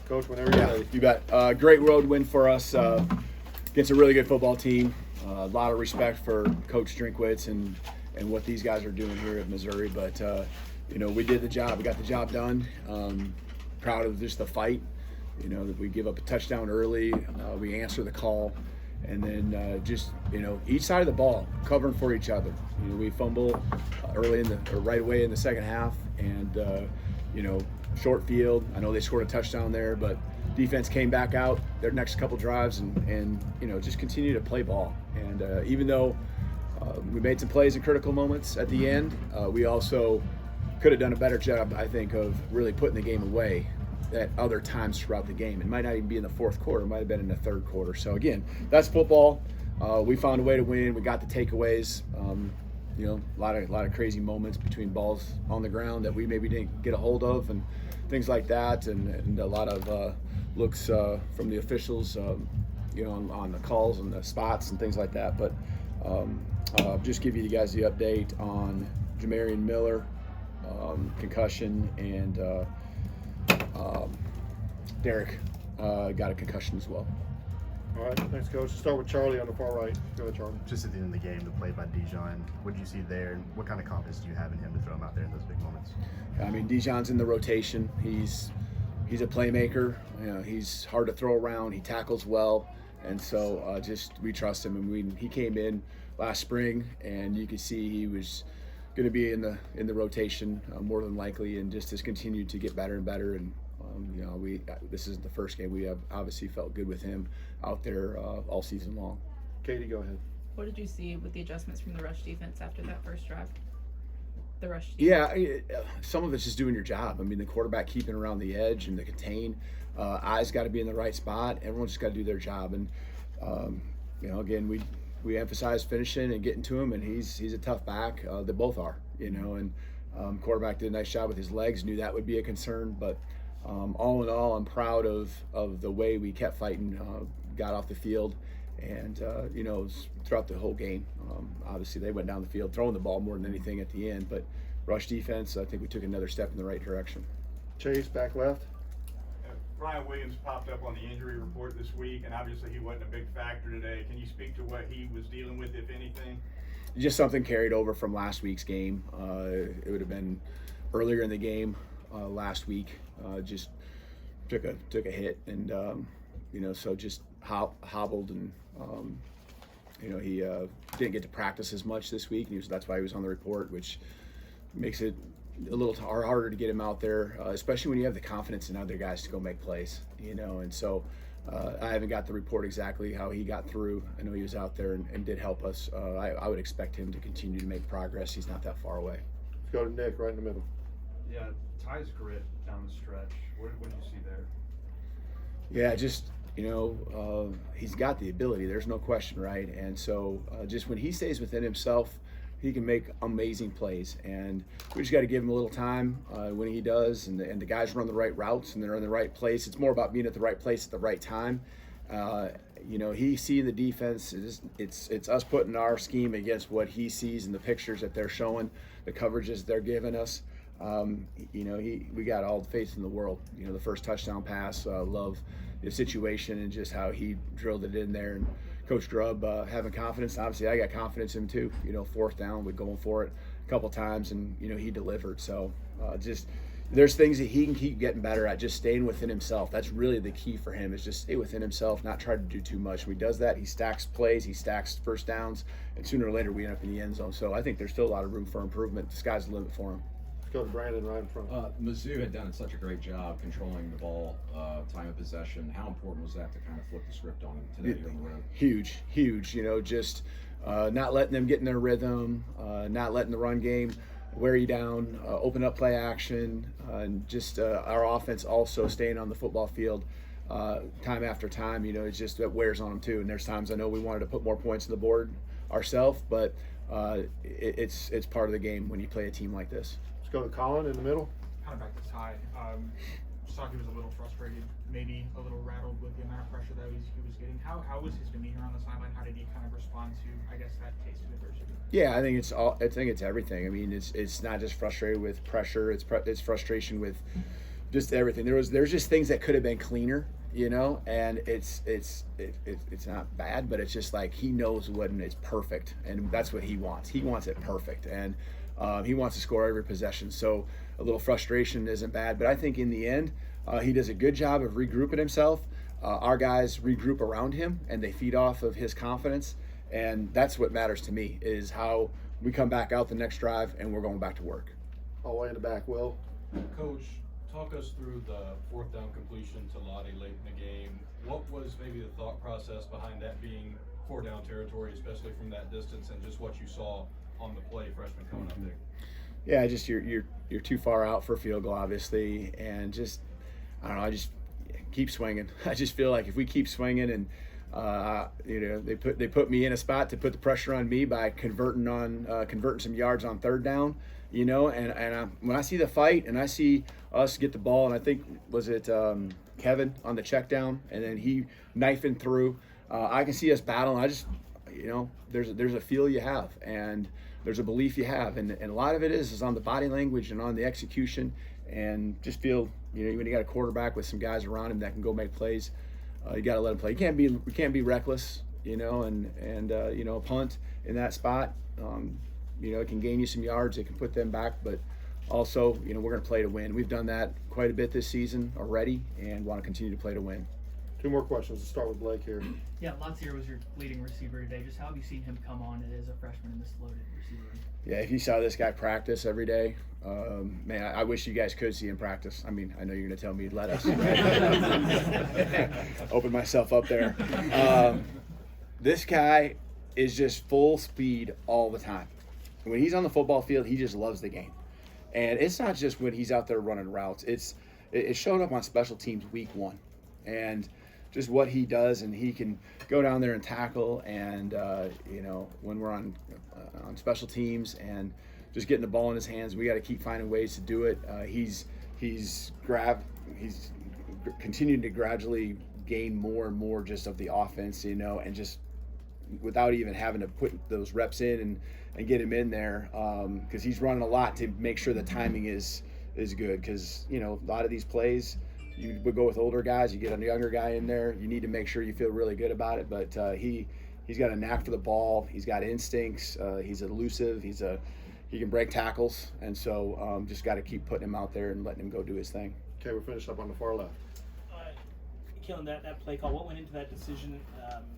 Coach, whenever you're ready. You bet. Great road win for us against a really good football team. A lot of respect for Coach Drinkwitz and what these guys are doing here at Missouri. But, we did the job. We got the job done. Proud of just the fight. That we give up a touchdown early. We answer the call. And then each side of the ball covering for each other. We fumble right away in the second half, and short field. I know they scored a touchdown there, but defense came back out their next couple drives and just continue to play ball. And even though we made some plays in critical moments at the end, we also could have done a better job, I think, of really putting the game away at other times throughout the game. It might not even be in the fourth quarter. It might have been in the third quarter. So, again, that's football. We found a way to win. We got the takeaways. A lot of crazy moments between balls on the ground that we maybe didn't get a hold of and things like that, and a lot of looks from the officials, on the calls and the spots and things like that. But just give you guys the update on Jamarian Miller, concussion, and Derek got a concussion as well. All right, thanks, Coach. Start with Charlie on the far right. Go ahead, Charlie. Just at the end of the game, the play by Dijon, what did you see there, and what kind of confidence do you have in him to throw him out there in those big moments? I mean, Dijon's in the rotation. He's a playmaker. He's hard to throw around. He tackles well, and so we trust him. And he came in last spring, and you could see he was going to be in the rotation more than likely, and just has continued to get better and better. And this isn't the first game. We have obviously felt good with him out there all season long. Katie, go ahead. What did you see with the adjustments from the rush defense after that first drive? The rush defense. Yeah, some of it's just doing your job. I mean, the quarterback keeping around the edge and the contain. Eyes got to be in the right spot. Everyone's just got to do their job. And, again, we emphasize finishing and getting to him, and he's a tough back. They both are, and quarterback did a nice job with his legs, knew that would be a concern. But all in all, I'm proud of the way we kept fighting, got off the field, and throughout the whole game. Obviously, they went down the field throwing the ball more than anything at the end, but rush defense, I think we took another step in the right direction. Chase, back left. Ryan Williams popped up on the injury report this week, and obviously he wasn't a big factor today. Can you speak to what he was dealing with, if anything? Just something carried over from last week's game. It would have been earlier in the game last week. Just took a hit, and so just hobbled, and he didn't get to practice as much this week, and that's why he was on the report, which makes it a little harder to get him out there, especially when you have the confidence in other guys to go make plays, and so I haven't got the report exactly how he got through. I know he was out there and did help us. I would expect him to continue to make progress. He's not that far away. Let's go to Nick, right in the middle. Yeah, Ty's grit down the stretch. What did you see there? Yeah, just he's got the ability. There's no question, right? And so just when he stays within himself, he can make amazing plays, and we just got to give him a little time when he does, and the guys run the right routes and they're in the right place. It's more about being at the right place at the right time. He's seeing the defense. It's us putting our scheme against what he sees in the pictures that they're showing, the coverages they're giving us. We got all the faith in the world. The first touchdown pass, love the situation and just how he drilled it in there. And Coach Grubb having confidence. Obviously, I got confidence in him too. Fourth down, we're going for it a couple times, and he delivered. So there's things that he can keep getting better at, just staying within himself. That's really the key for him, is just stay within himself, not try to do too much. When he does that, he stacks plays, he stacks first downs, and sooner or later we end up in the end zone. So I think there's still a lot of room for improvement. The sky's the limit for him. Let's go to Brandon right in front. Mizzou had done such a great job controlling the ball, time of possession. How important was that to kind of flip the script on them today on the road? Huge. Just not letting them get in their rhythm, not letting the run game wear you down, open up play action, and just our offense also staying on the football field time after time. It's just that wears on them too. And there's times I know we wanted to put more points on the board ourselves, but it's part of the game when you play a team like this. Let's go to Colin in the middle. Kind of back to Ty. Just thought he was a little frustrated, maybe a little rattled with the amount of pressure that he was getting. How was his demeanor on the sideline? How did he kind of respond to, I guess, that taste of adversity? Yeah, I think it's everything. I mean, it's not just frustrated with pressure. It's frustration with just everything. There's just things that could have been cleaner, you know, and it's not bad, but it's just like he knows when it's perfect, and that's what he wants. He wants it perfect, and he wants to score every possession. So a little frustration isn't bad, but I think in the end, he does a good job of regrouping himself. Our guys regroup around him, and they feed off of his confidence, and that's what matters to me, is how we come back out the next drive and we're going back to work. All the way in the back, Will. Coach, talk us through the fourth down completion to Lottie late in the game. What was maybe the thought process behind that being four down territory, especially from that distance, and just what you saw on the play, freshman coming up there? Yeah, just you're too far out for a field goal, obviously, and just I don't know. I just keep swinging. I just feel like if we keep swinging, and you know, they put me in a spot to put the pressure on me by converting some yards on third down. You know, and when I see the fight and I see us get the ball, and I think was it Kevin on the check down, and then he knifing through, I can see us battling. I just, you know, there's a feel you have, and there's a belief you have, and a lot of it is on the body language and on the execution, and just feel, you know, when you got a quarterback with some guys around him that can go make plays, you got to let him play. You can't be reckless, you know, and you know, a punt in that spot. You know, it can gain you some yards. It can put them back, but also, you know, we're going to play to win. We've done that quite a bit this season already, and want to continue to play to win. Two more questions. Let's start with Blake here. Yeah, Latsier was your leading receiver today. Just how have you seen him come on as a freshman in this loaded receiver room? Yeah, if you saw this guy practice every day, man, I wish you guys could see him practice. I mean, I know you're going to tell me to let us. Open myself up there. This guy is just full speed all the time. When he's on the football field, he just loves the game. And it's not just when he's out there running routes. It showed up on special teams week 1. And just what he does, and he can go down there and tackle, and you know, when we're on special teams and just getting the ball in his hands, we got to keep finding ways to do it. He's continuing to gradually gain more and more just of the offense, you know, and just without even having to put those reps in and get him in there, because he's running a lot to make sure the timing is good, because, you know, a lot of these plays you would go with older guys, you get a younger guy in there, you need to make sure you feel really good about it, but he's got a knack for the ball, he's got instincts, he's elusive, he can break tackles, and so just got to keep putting him out there and letting him go do his thing. Okay, we're finished up on the far left. Kalen, that play call, what went into that decision?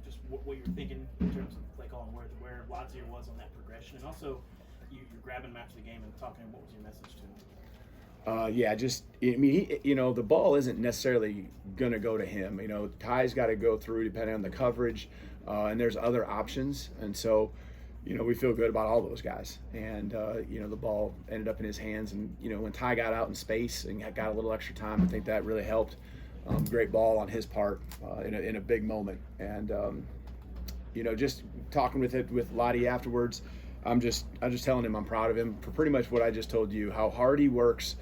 Just what you were thinking in terms of play call and where Latsier was on that progression, and also you're grabbing him after the game and talking. What was your message to him? Yeah, just, I mean, you know, the ball isn't necessarily going to go to him. You know, Ty's got to go through depending on the coverage, and there's other options. And so, you know, we feel good about all those guys. And, you know, the ball ended up in his hands. And, you know, when Ty got out in space and got a little extra time, I think that really helped. Great ball on his part in a big moment. And, you know, just talking with Lottie afterwards, I'm just telling him I'm proud of him for pretty much what I just told you, how hard he works,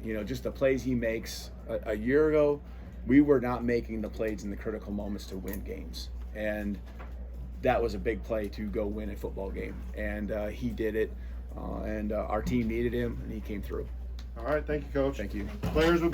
you know, just the plays he makes. A year ago, we were not making the plays in the critical moments to win games. And that was a big play to go win a football game. And he did it, and our team needed him, and he came through. All right, thank you, Coach. Thank you. Players will be